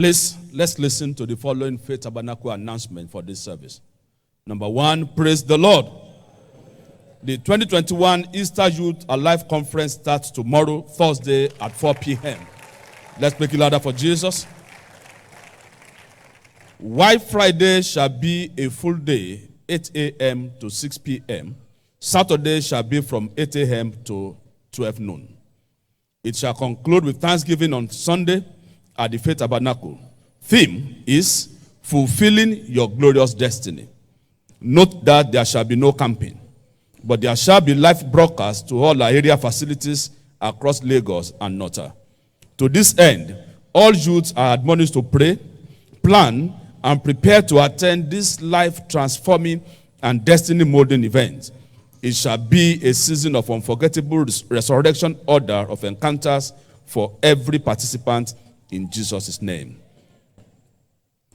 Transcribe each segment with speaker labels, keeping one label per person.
Speaker 1: Please, let's listen to the following Faith Tabernacle announcement for this service. Number 1, praise the Lord. The 2021 Easter Youth Alive Conference starts tomorrow, Thursday at 4 p.m. Let's make it louder for Jesus. White Friday shall be a full day, 8 a.m. to 6 p.m. Saturday shall be from 8 a.m. to 12 noon. It shall conclude with Thanksgiving on Sunday at the Faith Tabernacle. Theme is Fulfilling Your Glorious Destiny. Note that there shall be no camping, but there shall be live broadcasts to all our area facilities across Lagos and Nota. To this end, all youths are admonished to pray, plan, and prepare to attend this life-transforming and destiny-molding event. It shall be a season of unforgettable resurrection order of encounters for every participant in Jesus' name.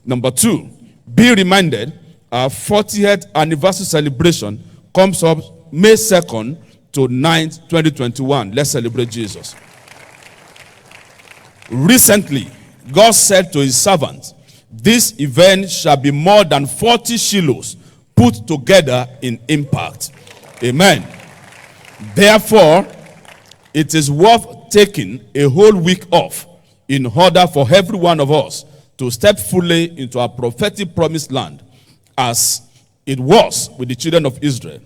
Speaker 1: Number 2, be reminded our 40th anniversary celebration comes up May 2nd to 9th, 2021. Let's celebrate Jesus. Recently, God said to his servants, this event shall be more than 40 Shilohs put together in impact. Amen. Therefore, it is worth taking a whole week off in order for every one of us to step fully into our prophetic promised land as it was with the children of Israel.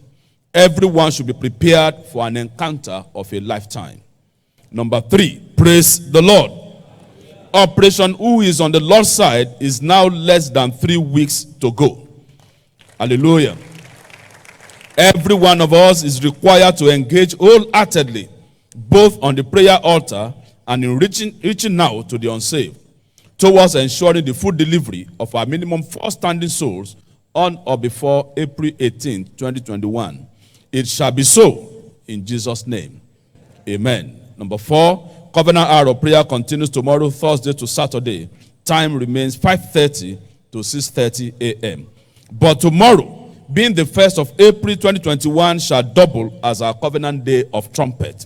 Speaker 1: Everyone should be prepared for an encounter of a lifetime. Number 3, praise the Lord. Operation Who is on the Lord's side is now less than 3 weeks to go. Hallelujah. Every one of us is required to engage wholeheartedly, both on the prayer altar and in reaching out to the unsaved, towards ensuring the full delivery of our minimum 4 standing souls on or before April 18, 2021. It shall be so in Jesus' name. Amen. Number 4, Covenant Hour of Prayer continues tomorrow, Thursday to Saturday. Time remains 5:30 to 6:30 a.m. But tomorrow, being the 1st of April 2021, shall double as our Covenant Day of Trumpet.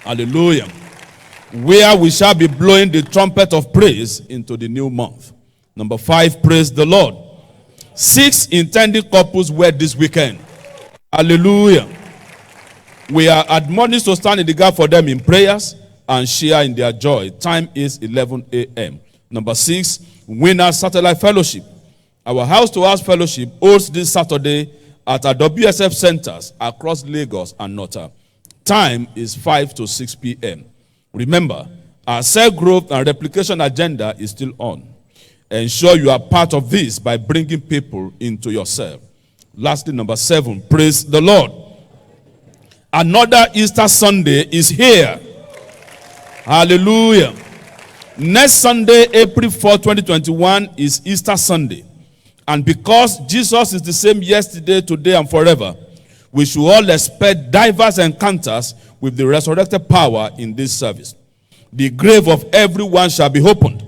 Speaker 1: Hallelujah. Where we shall be blowing the trumpet of praise into the new month. Number 5, praise the Lord. 6 intending couples wed this weekend. Hallelujah. We are admonished to stand in the gap for them in prayers and share in their joy. Time is 11 a.m. Number 6, Winner Satellite Fellowship. Our house-to-house fellowship holds this Saturday at our WSF centers across Lagos and Nota. Time is 5 to 6 p.m. Remember, our self-growth and replication agenda is still on. Ensure you are part of this by bringing people into yourself. Lastly, number 7, praise the Lord. Another Easter Sunday is here. Hallelujah. Next Sunday, April 4, 2021 is Easter Sunday. And because Jesus is the same yesterday, today, and forever, we should all expect diverse encounters with the resurrected power in this service. The grave of everyone shall be opened,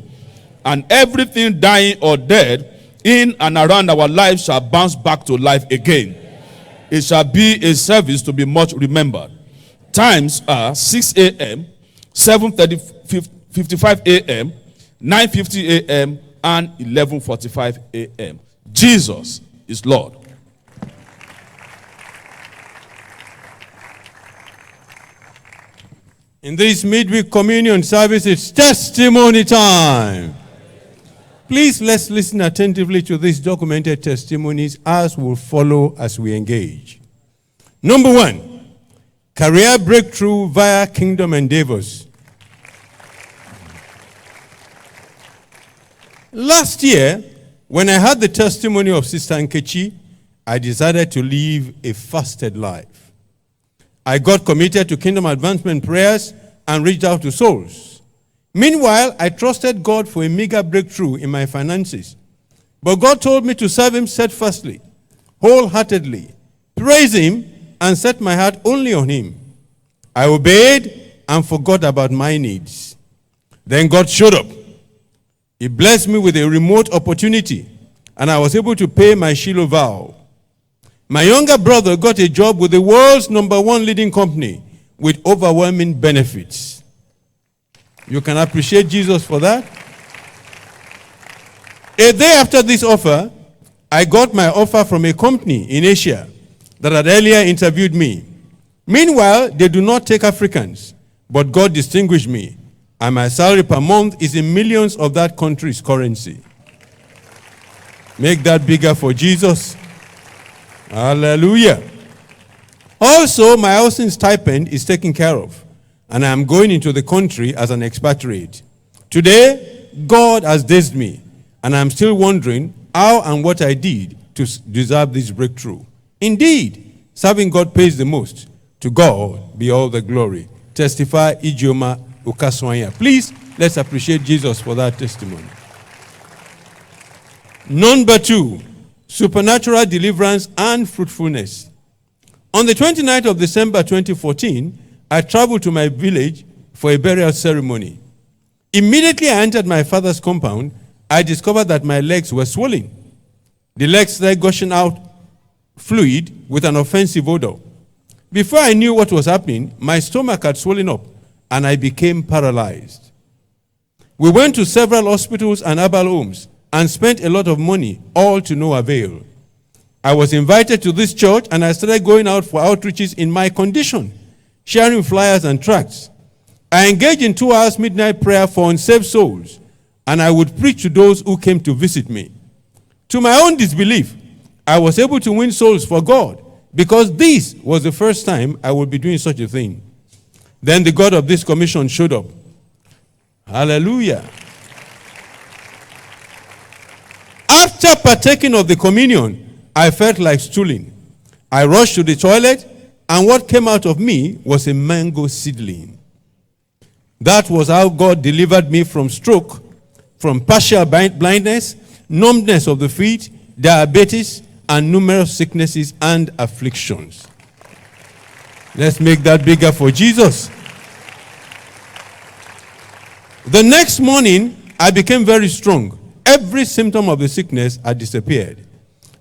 Speaker 1: and everything dying or dead in and around our lives shall bounce back to life again. It shall be a service to be much remembered. Times are 6 a.m., 7:55 a.m., 9:50 a.m., and 11:45 a.m. Jesus is Lord.
Speaker 2: In this midweek communion service, it's testimony time. Please, let's listen attentively to these documented testimonies as will follow as we engage. Number 1, career breakthrough via kingdom endeavors. Last year, when I heard the testimony of Sister Nkechi, I decided to live a fasted life. I got committed to kingdom advancement prayers and reached out to souls. Meanwhile, I trusted God for a mega breakthrough in my finances. But God told me to serve him steadfastly, wholeheartedly, praise him, and set my heart only on him. I obeyed and forgot about my needs. Then God showed up. He blessed me with a remote opportunity, and I was able to pay my Shiloh vow. My younger brother got a job with the world's #1 leading company with overwhelming benefits. You can appreciate Jesus for that. A day after this offer, I got my offer from a company in Asia that had earlier interviewed me. Meanwhile, they do not take Africans, but God distinguished me, and my salary per month is in millions of that country's currency. Make that bigger for Jesus. Hallelujah. Also, my housing stipend is taken care of, and I am going into the country as an expatriate. Today, God has blessed me, and I am still wondering how and what I did to deserve this breakthrough. Indeed, serving God pays the most. To God be all the glory. Testify Ijeoma Ukaswanya. Please, let's appreciate Jesus for that testimony. Number 2, supernatural deliverance and fruitfulness. On the 29th of December 2014, I traveled to my village for a burial ceremony. Immediately I entered my father's compound, I discovered that my legs were swollen. The legs started gushing out fluid with an offensive odor. Before I knew what was happening, my stomach had swollen up and I became paralyzed. We went to several hospitals and herbal homes and spent a lot of money, all to no avail. I was invited to this church and I started going out for outreaches in my condition, sharing flyers and tracts. I engaged in 2 hours midnight prayer for unsaved souls, and I would preach to those who came to visit me. To my own disbelief, I was able to win souls for God, because this was the first time I would be doing such a thing. Then the God of this commission showed up. Hallelujah. After partaking of the communion, I felt like stooling. I rushed to the toilet, and what came out of me was a mango seedling. That was how God delivered me from stroke, from partial blindness, numbness of the feet, diabetes, and numerous sicknesses and afflictions. Let's make that bigger for Jesus. The next morning, I became very strong. Every symptom of the sickness had disappeared.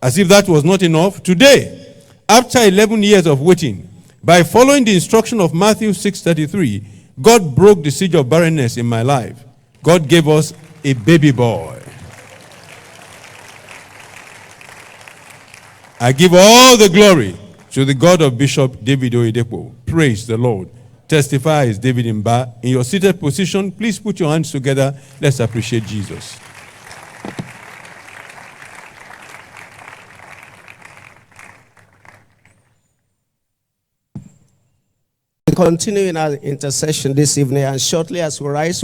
Speaker 2: As if that was not enough, today, after 11 years of waiting, by following the instruction of Matthew 6:33, God broke the siege of barrenness in my life. God gave us a baby boy. I give all the glory to the God of Bishop David Oyedepo. Praise the Lord. Testify is David Mba. In your seated position, please put your hands together. Let's appreciate Jesus.
Speaker 3: We continue in our intercession this evening, and shortly as we rise,